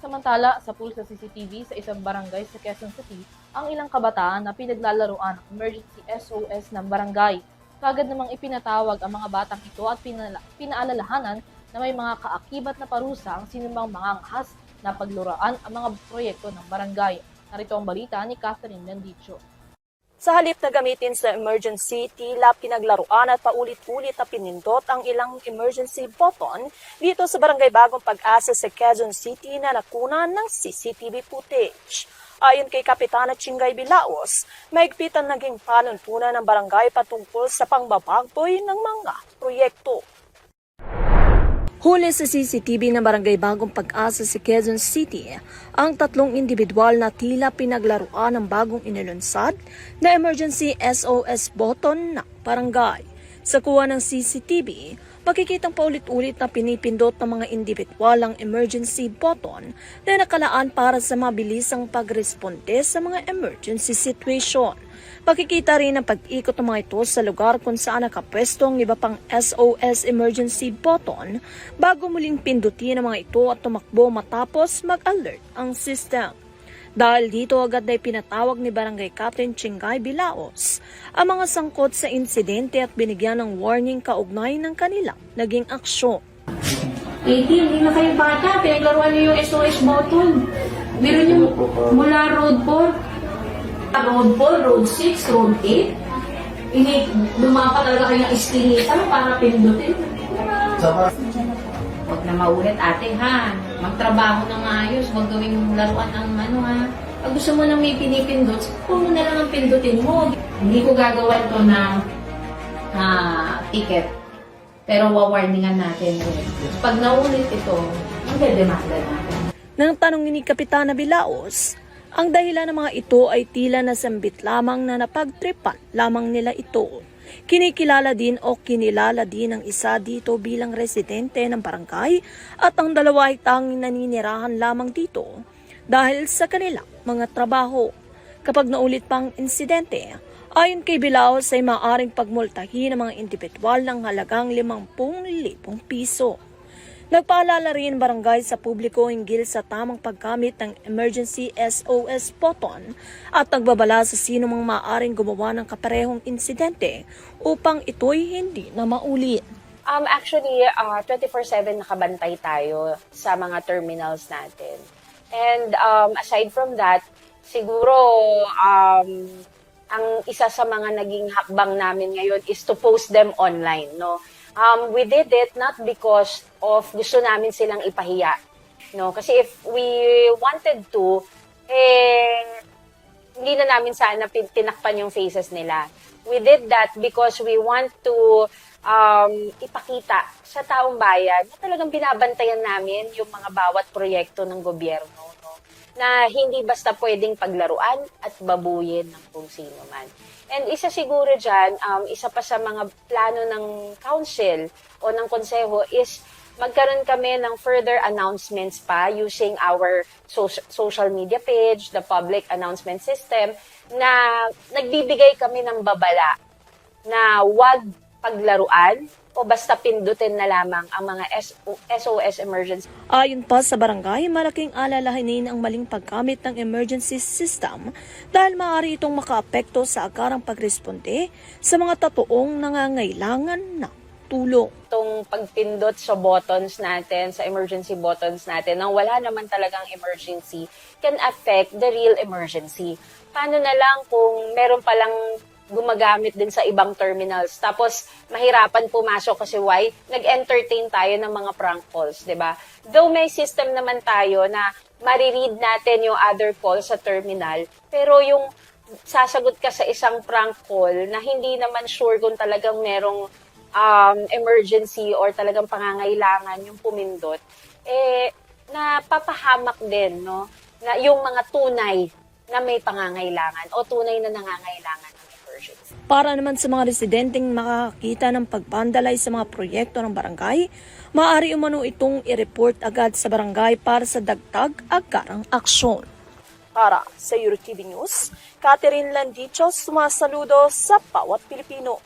Samantala, sa pulsa CCTV sa isang barangay sa Quezon City, ang ilang kabataan na pinaglalaroan ang emergency SOS ng barangay. Kagad namang ipinatawag ang mga batang ito at pinaalalahanan na may mga kaakibat na parusa ang sinumang mangangahas na pagluraan ang mga proyekto ng barangay. Narito ang balita ni Catherine Landicho. Sa halip na gamitin sa emergency, tila pinaglaruan at paulit-ulit na pinindot ang ilang emergency button dito sa Barangay Bagong Pag-asa sa Quezon City na nakunan ng CCTV footage. Ayon kay Kapitana Chingay Bilaos, mahigpit ang naging panuntunan ng barangay patungkol sa pangbabagboy ng mga proyekto. Huli sa CCTV ng Barangay Bagong Pag-asa sa Quezon City, ang tatlong individual na tila pinaglaruan ng bagong inilunsad na emergency SOS button ng barangay. Sa kuha ng CCTV, makikitang paulit-ulit na pinipindot ng mga individual ang emergency button na nakalaan para sa mabilisang pagresponde sa mga emergency situation. Makikita rin ang pag-ikot ng mga ito sa lugar kung saan nakapwesto ang iba pang SOS emergency button bago muling pindutin ang mga ito at tumakbo matapos mag-alert ang system. Dahil dito agad na pinatawag ni Barangay Captain Chingay Bilaos ang mga sangkot sa insidente at binigyan ng warning kaugnay ng kanilang naging aksyon. 18, hindi na kayo bata, pinaglaruan niyo yung SOS button. Meron yung mula Road 4, Road 4, Road 6, Road 8. Lumapa talaga kayo ng iskinita para pindutin. Huwag na maulit ate ha. Magtrabaho na maayos. Huwag gawing laruan ang ano ha. Pag gusto mo nang may pinipindot, kung mo na lang ang pindutin mo. Hindi ko gagawa ito ng ticket. Pero wawarningan natin. Pag naulit ito, magdedemanda natin. Nang tanongin ni Kapitana Bilaos, ang dahilan ng mga ito ay tila nasambit lamang na napagtripan lamang nila ito. Kinikilala din o kinilala din ng isa dito bilang residente ng barangay at ang dalawa ay tanging naninirahan lamang dito dahil sa kanilang mga trabaho. Kapag naulit pang insidente, ayon kay Bilaos ay maaaring pagmultahin ng mga individual ng halagang 50,000 piso. Nagpaalala rin barangay sa publiko hinggil sa tamang paggamit ng emergency SOS button at nagbabala sa sino mang maaaring gumawa ng kaparehong insidente upang ito'y hindi na maulit. Actually, 24/7 nakabantay tayo sa mga terminals natin. And aside from that, siguro ang isa sa mga naging hakbang namin ngayon is to post them online, no? We did it not because of gusto namin silang ipahiya, no? Kasi if we wanted to, hindi na namin sana tinakpan yung faces nila. We did that because we want to ipakita sa taong bayan na talagang binabantayan namin yung mga bawat proyekto ng gobyerno, no? Na hindi basta pwedeng paglaruan at babuyin ng kung sino man. And isa siguro dyan, isa pa sa mga plano ng council o ng konseho is magkaroon kami ng further announcements pa using our social media page, the public announcement system, na nagbibigay kami ng babala na wag paglaruan o basta pindutin na lamang ang mga SOS emergency. Ayon pa sa barangay, malaking alalahanin ang maling paggamit ng emergency system dahil maaari itong makaapekto sa agarang pagresponde sa mga totoong nangangailangan ng tulong. Itong pagpindot sa buttons natin, sa emergency buttons natin, nang wala naman talagang emergency, can affect the real emergency. Paano na lang kung meron palang gumagamit din sa ibang terminals. Tapos, mahirapan pumasok kasi why? Nag-entertain tayo ng mga prank calls, di ba? Though may system naman tayo na mariread natin yung other calls sa terminal, pero yung sasagot ka sa isang prank call na hindi naman sure kung talagang merong emergency or talagang pangangailangan yung pumindot, napapahamak din, no? Na yung mga tunay na may pangangailangan o tunay na nangangailangan ng emergency. Para naman sa mga residenteng makakakita ng pagpandalay sa mga proyekto ng barangay, maaari umano itong i-report agad sa barangay para sa dagdag agarang aksyon. Para sa EuroTV News, Catherine Landicho, sumasaludo sa bawat Pilipino.